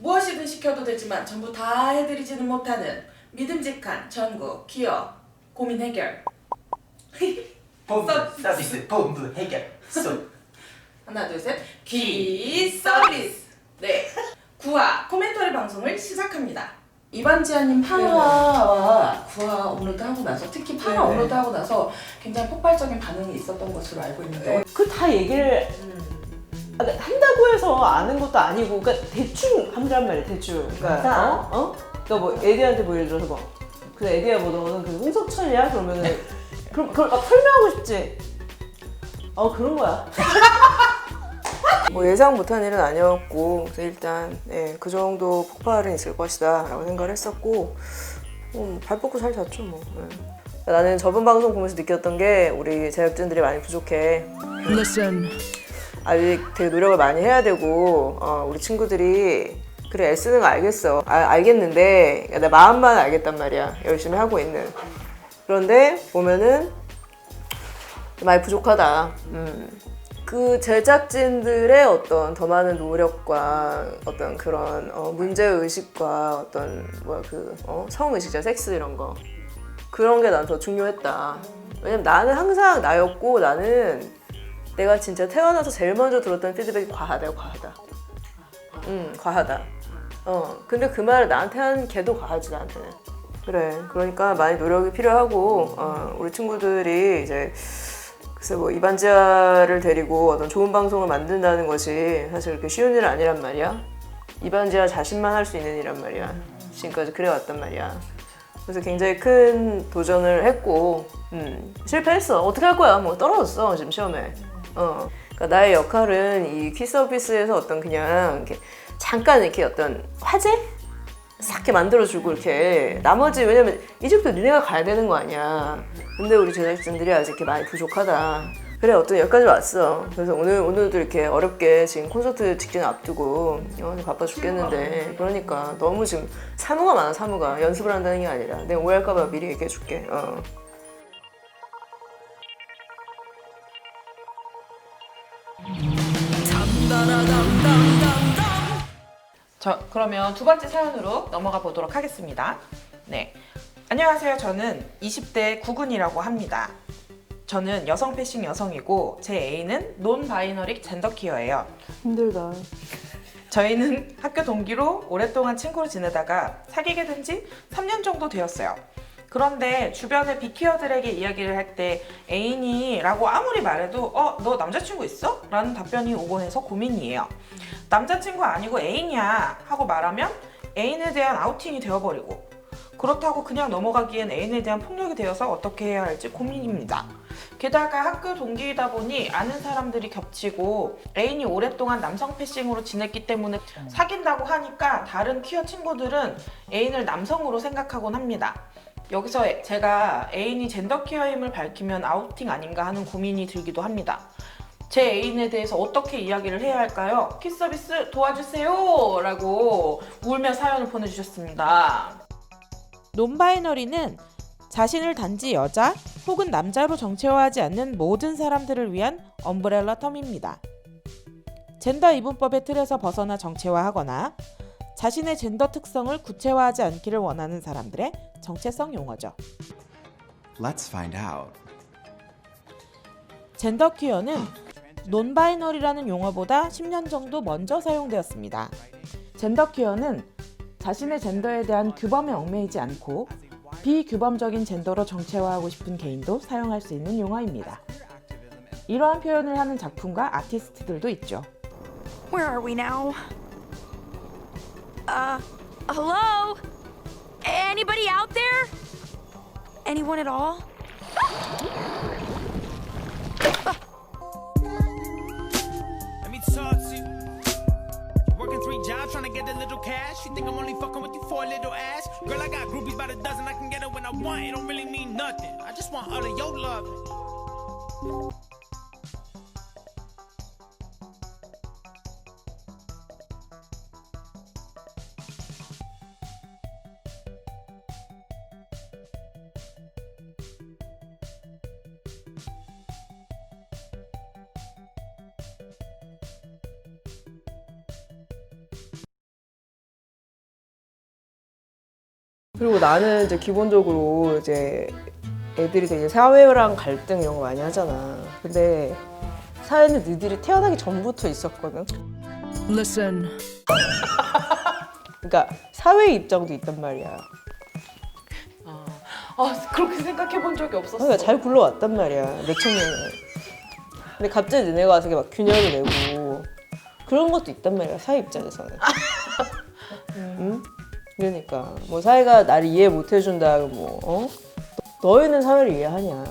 무엇이든 시켜도 되지만 전부 다 해드리지는 못하는 믿음직한 전국 기업 고민 해결. 본부 서비스 본부 해결 쏙. 하나 둘 셋. 기 서비스. 네. 9화 코멘터리 방송을 시작합니다. 이반지아님 8화와 9화 업로드하고 나서 특히 8화 업로드하고 나서 굉장히 폭발적인 반응이 있었던 것으로 알고 있는데 그 다 얘기를 한다고 해서 아는 것도 아니고, 그러니까 대충 한단 말이야, 대충. 그러니까 그러니까 뭐 에디한테 뭐 예를 들어서 그 에디야 뭐 너는 그 홍석천이야 그러면은 그걸 막 설명하고 싶지. 그런 거야. 뭐 예상 못한 일은 아니었고, 그래서 일단 그 정도 폭발은 있을 것이다 라고 생각을 했었고, 발 뻗고 잘 잤죠 뭐. 나는 저번 방송 보면서 느꼈던 게 우리 제작진들이 많이 부족해. 아직 되게 노력을 많이 해야 되고, 우리 친구들이 그래 애쓰는 거 알겠어. 알겠는데 내 마음만 알겠단 말이야. 열심히 하고 있는. 그런데 보면은 많이 부족하다. 그 제작진들의 어떤 더 많은 노력과 어떤 그런 문제의식과 어떤 성의식자 섹스 이런 거 그런 게 난 더 중요했다. 왜냐면 나는 항상 나였고, 나는 내가 진짜 태어나서 제일 먼저 들었던 피드백이 과하다. 과하다. 근데 그 말을 나한테 한 걔도 과하지, 나한테는. 그래, 그러니까 많이 노력이 필요하고, 우리 친구들이 이제 글쎄 뭐 이반지아를 데리고 어떤 좋은 방송을 만든다는 것이 사실 그렇게 쉬운 일은 아니란 말이야. 이반지아 자신만 할 수 있는 일이란 말이야. 지금까지 그래왔단 말이야. 그래서 굉장히 큰 도전을 했고, 실패했어. 어떻게 할 거야? 뭐 떨어졌어 지금 시험에. 그러니까 나의 역할은 이 퀴 서비스에서 어떤 그냥 이렇게 잠깐 이렇게 어떤 화제? 싹 이렇게 만들어주고 이렇게 나머지, 왜냐면 이제부터 니네가 가야 되는 거 아니야. 근데 우리 제작진들이 아직 이렇게 많이 부족하다. 그래, 어떤 여기까지 왔어. 그래서 오늘도 이렇게 어렵게 지금 콘서트 직전 앞두고 바빠 죽겠는데, 그러니까 너무 지금 사무가 많아. 사무가 연습을 한다는 게 아니라 내가 오해할까봐 미리 얘기해 줄게. 그러면 두 번째 사연으로 넘어가 보도록 하겠습니다. 네. 안녕하세요. 저는 20대 구군이라고 합니다. 저는 여성 패싱 여성이고 제 애인은 논 바이너리 젠더 퀴어예요. 힘들다. 저희는 학교 동기로 오랫동안 친구로 지내다가 사귀게 된 지 3년 정도 되었어요. 그런데 주변의 비퀴어들에게 이야기를 할 때 애인이 라고 아무리 말해도 너 남자친구 있어? 라는 답변이 오곤 해서 고민이에요. 남자친구 아니고 애인이야 하고 말하면 애인에 대한 아우팅이 되어버리고, 그렇다고 그냥 넘어가기엔 애인에 대한 폭력이 되어서 어떻게 해야 할지 고민입니다. 게다가 학교 동기이다 보니 아는 사람들이 겹치고 애인이 오랫동안 남성 패싱으로 지냈기 때문에 사귄다고 하니까 다른 퀴어 친구들은 애인을 남성으로 생각하곤 합니다. 여기서 제가 애인이 젠더 퀴어임을 밝히면 아우팅 아닌가 하는 고민이 들기도 합니다. 제 애인에 대해서 어떻게 이야기를 해야 할까요? 퀴 서비스 도와주세요! 라고 울며 사연을 보내주셨습니다. 논바이너리는 자신을 단지 여자 혹은 남자로 정체화하지 않는 모든 사람들을 위한 엄브렐라 텀입니다. 젠더 이분법의 틀에서 벗어나 정체화하거나 자신의 젠더 특성을 구체화하지 않기를 원하는 사람들의 정체성 용어죠. Let's find out. 젠더 퀴어는 논바이너리라는 용어보다 10년 정도 먼저 사용되었습니다. 젠더 퀴어는 자신의 젠더에 대한 규범에 얽매이지 않고 비규범적인 젠더로 정체화하고 싶은 개인도 사용할 수 있는 용어입니다. 이러한 표현을 하는 작품과 아티스트들도 있죠. Where are we now? Hello? Anybody out there? Anyone at all? Let me talk to you. Working 3 jobs trying to get a little cash. You think I'm only fucking with you for a little ass? Girl, I got groupies by the dozen. I can get it when I want. It don't really mean nothing. I just want all of your love. 그리고 나는 이제 기본적으로 이제 애들이 되게 사회랑 갈등 이런 거 많이 하잖아. 근데 사회는 니들이 태어나기 전부터 있었거든. Listen. 그러니까 사회의 입장도 있단 말이야. 그렇게 생각해 본 적이 없었어. 그러니까 잘 굴러왔단 말이야. 몇천 년을. 근데 갑자기 너네가 와서 이렇게 막 균열을 내고 그런 것도 있단 말이야. 사회 입장에서는. 응? 그러니까 뭐 사회가 나를 이해 못 해준다. 뭐 어? 너희는 사회를 이해하냐?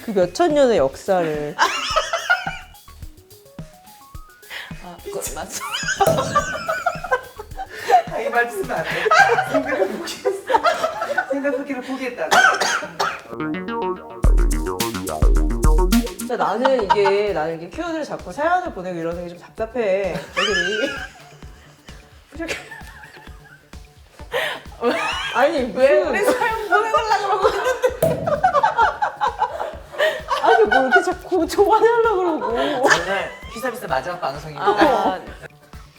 그 몇천 년의 역사를. 그건 맞아. 자기 말 쓰면 안 돼. 생각을 포기했어. 생각하기를 포기했다. 근데 나는 이게 키워드를 자꾸 사연을 보내고 이러는 게 좀 답답해. 애들이. 아니 왜 우리 사연 보내달라고 그러고 있는데. 아니 뭐 이렇게 자꾸 좋아하려고 그러고. 오늘 휘서비스 마지막 방송입니다.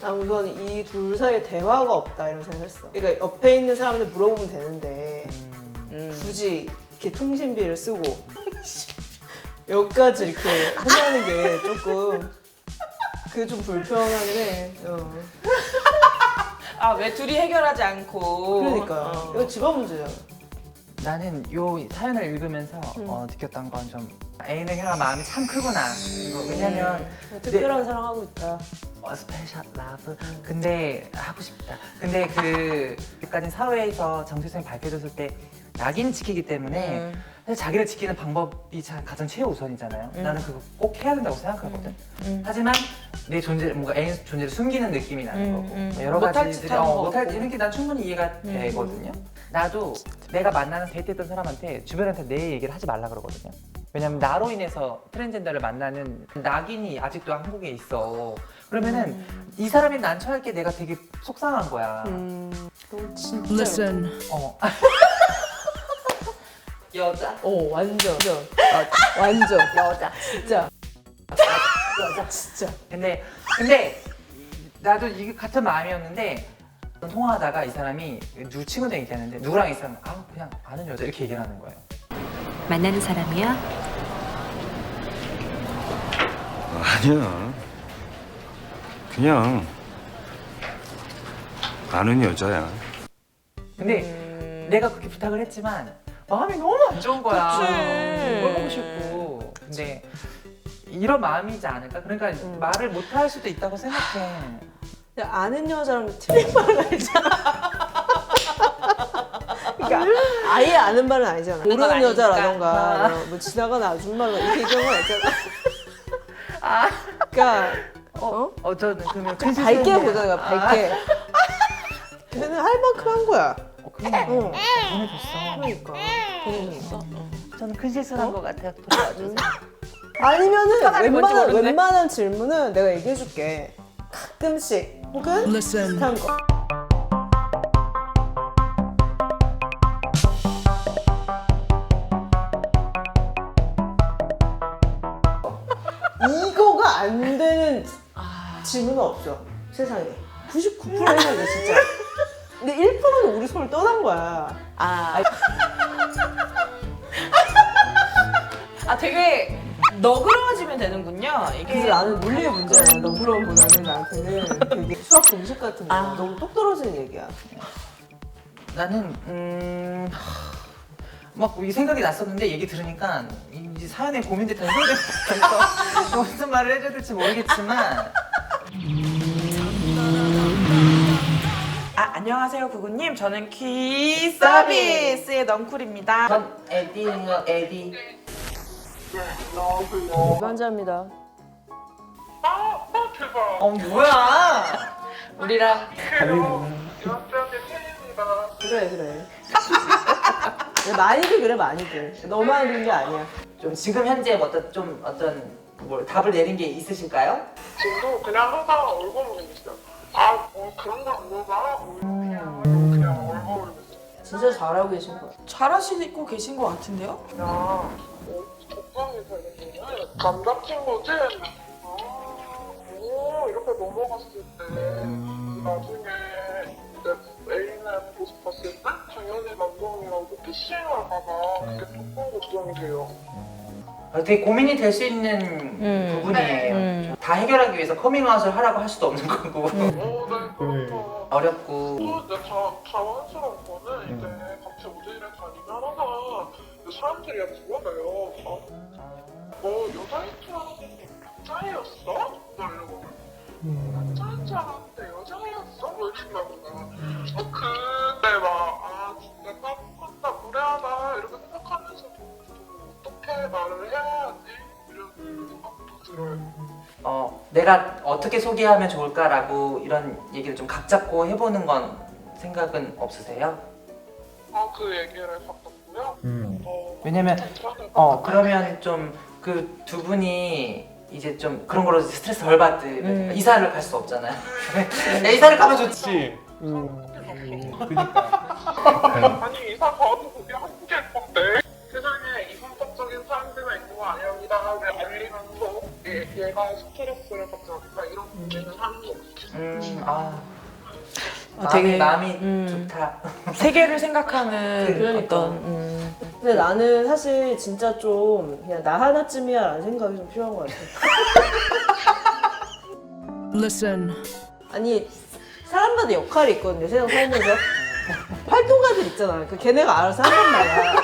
난 우선 이 둘 사이에 대화가 없다 이런 생각했어. 그러니까 옆에 있는 사람한테 물어보면 되는데 굳이 이렇게 통신비를 쓰고 여기까지 이렇게 하는 게 조금 그게 좀 불편하긴 해. 왜 둘이 해결하지 않고. 그러니까 이거 집안 문제야. 나는 요 사연을 읽으면서 느꼈던 건 좀 애인을 향한 마음이 참 크구나. 왜냐면 특별한 사랑하고 있다. 스페셜 러브. 근데 하고 싶다. 근데 그까지 사회에서 정체성이 밝혀졌을 때 낙인 지키기 때문에 사실 자기를 지키는 방법이 가장 최우선이잖아요. 나는 그거 꼭 해야 된다고 생각하거든. 하지만 내 존재, 뭔가 애인 존재를 숨기는 느낌이 나는 거고 여러 못할 가지들이 짓 하는 거 못할 같고. 이런 게 난 충분히 이해가 되거든요. 나도 내가 만나는 데이트했던 사람한테 주변한테 내 얘기를 하지 말라 그러거든요. 왜냐면 나로 인해서 트랜스젠더를 만나는 낙인이 아직도 한국에 있어. 그러면은 이 사람이 난 처할 게 내가 되게 속상한 거야. 진짜. Listen. 여자? 완전. 완전. 여자. 진짜. 여자. 진짜. 근데 나도 이게 같은 마음이었는데 통화하다가 이 사람이 누구 친구들 얘기하는데 누구랑 있으면 그냥 아는 여자 이렇게 얘기를 하는 거예요. 만나는 사람이야? 아니야. 그냥 아는 여자야. 근데 내가 그렇게 부탁을 했지만 마음이 너무 안 좋은 거야. 뭘 보고 싶고. 근데 이런 마음이지 않을까? 그러니까 말을 못 할 수도 있다고 생각해. 그냥 아는 여자랑 틀린 말은 아니잖아. 그러니까 아예 아는 말은 아니잖아. 모르는 아니니까. 여자라던가 뭐 지나가는 아줌마가 이렇게 얘기한 건 아니잖아. 그러니까 저는 그러면 밝게 보자가 밝게. 걔는 할 만큼 한 거야. 그러네. 보내줬어. 그러니까 보내줬어. 저는 큰 실수를 한 것 같아요. 도와주세요. 아니면은 편하게 뭔지 모르는데? 웬만한 질문은 내가 얘기해줄게. 가끔씩 혹은 Listen. 비슷한 거. 이거가 안 되는 질문은 없어 세상에. 99% 해야 진짜. 근데 1%는 우리 손을 떠난 거야. 되게 너그러워지면 되는군요. 그래서 이게 나는 논리의 문제야. 너그러움보다는 나한테는 되게 수학 공식 같은 거. 너무 똑 떨어지는 얘기야. 나는 막 이 생각이 났었는데 얘기 들으니까 이 사연에 고민됐던 생각이 들어서 무슨 말을 해줘야 될지 모르겠지만 안녕하세요 구구님. 저는 퀴 서비스의 넝쿨입니다. 전 에디예요. 에디. 환자입니다. 뭐야? 우리랑 그래. 많이들 그래 많이들. 너만 그런 게 아니야. 좀 지금 현재 어떤 뭘 답을 내린 게 있으실까요? 지금도 그냥 항상 얼굴을 있어요. 그런 걸 물어봐. 그냥 얼굴을 있어요. 진짜 잘하고 계신 거야. 잘하시고 계신 것 같은데요? 그냥 적당히 되겠네. 남자친구지? 이렇게 넘어갔을 때 나중에 이제 애인을 보고 싶었을 때 당연히 남동이라고 PC를 가봐 그게 조금 걱정이 돼요. 되게 고민이 될 수 있는 부분이에요. 다 해결하기 위해서 커밍아웃을 하라고 할 수도 없는 거고 네, 그렇죠. 어렵고. 또 이제 자원스러운 거는 이제 같이 무대를 다니면 항상 사람들이 물어봐요. 여자였어? 막 이러고 남자인 줄 알았는데 여자였어? 뭐 이런다고. 근데 막 진짜 깜깜다 무례하다 이렇게 생각하면서도 어떻게 말을 해야지 이런 생각도 들어요. 내가 어떻게 소개하면 좋을까라고 이런 얘기를 좀 각 잡고 해보는 건 생각은 없으세요? 그 얘기를 바꿨고요. 왜냐면 그러면 좀 그 두 분이 이제 좀 그런 걸로 스트레스 덜 받으면 이사를 갈 수 없잖아요. 야, 이사를 가면 좋지. 아니 이사 가도 그게 한계일 건데 세상에 이성적인 사람들만 있는 거 아닙니다. 왜 알리면서 얘가 스트레스를 받으니까 이런 문제는 하는 거 없지. 되게 마음이 좋다. 세계를 생각하는 그러니까. 어떤 근데 나는 사실 진짜 좀 그냥 나 하나쯤이야 라는 생각이 좀 필요한 것 같아. Listen. 아니 사람마다 역할이 있거든요. 세상 살면서 활동가들 있잖아. 그 걔네가 알아서 한단 말이야.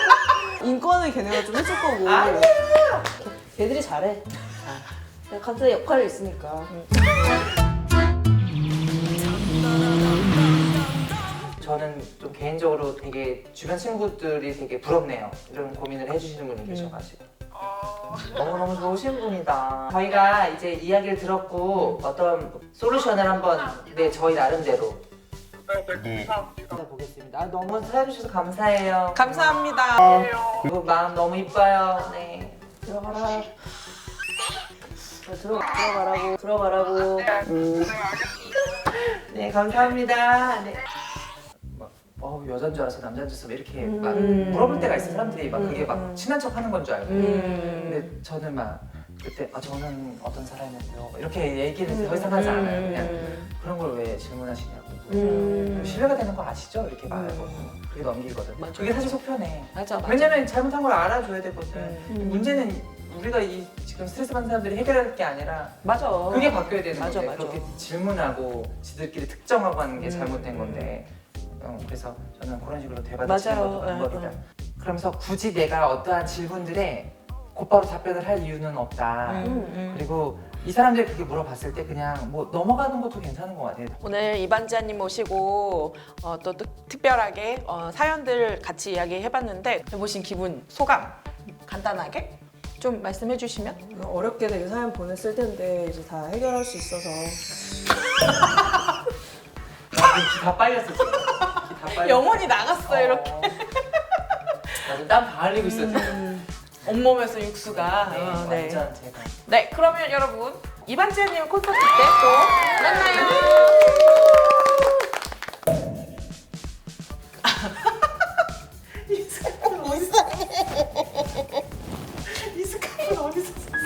인권은 걔네가 좀 해줄 거고. 아니야. 걔들이 잘해. 각자 역할이 있으니까. 저는 좀 개인적으로 되게 주변 친구들이 되게 부럽네요. 이런 고민을 해주시는 분이 계셔가지고. 너무너무 좋으신 분이다. 저희가 이제 이야기를 들었고 어떤 솔루션을 한번 저희 나름대로 감사합니다. 보겠습니다. 너무 사연주셔서 감사해요. 감사합니다. 그리고 마음 너무 이뻐요. 네. 들어가라. 들어가라고. 네, 감사합니다. 네. 여잔 줄 알아서 남자인 줄 알아서 이렇게 막 물어볼 때가 있어. 사람들이 막 그게 막 친한 척 하는 건 줄 알고. 근데 저는 막 그때 저는 어떤 사람이었어요. 이렇게 얘기를 더 이상 하지 않아요. 그냥 그런 걸 왜 질문하시냐고. 신뢰가 되는 거 아시죠? 이렇게 말하고 그게 넘기거든. 그게 사실 속편해. 맞아. 왜냐면 잘못한 걸 알아줘야 되거든. 문제는 우리가 이 지금 스트레스 받는 사람들이 해결할 게 아니라 맞아. 그게 바뀌어야 되는 맞아, 건데 맞아. 그렇게 질문하고 지들끼리 특정하고 하는 게 잘못된 건데 그래서 저는 그런 식으로 대받아치는 맞아요. 것도 방법이다. 그러면서 굳이 내가 어떠한 질문들에 곧바로 답변을 할 이유는 없다. 그리고 이 사람들이 그렇게 물어봤을 때 그냥 뭐 넘어가는 것도 괜찮은 것 같아요. 오늘 이반지아님 모시고 또 특별하게 사연들 같이 이야기해봤는데 해보신 기분, 소감 간단하게 좀 말씀해주시면. 어렵게 되게 사연 보냈을 텐데 이제 다 해결할 수 있어서. 귀 다 빨렸어 지금. 귀 다 빨렸어. 영혼이 나갔어요 이렇게. 나 지금 땀 다 흘리고 있어 지금. 온몸에서 육수가. 네, 네. 완전 제가. 네, 그러면 여러분 이반지아님 콘서트 때 또 만나요. 이 스카프 어디서 샀어? 이 스카프 어디서 샀어?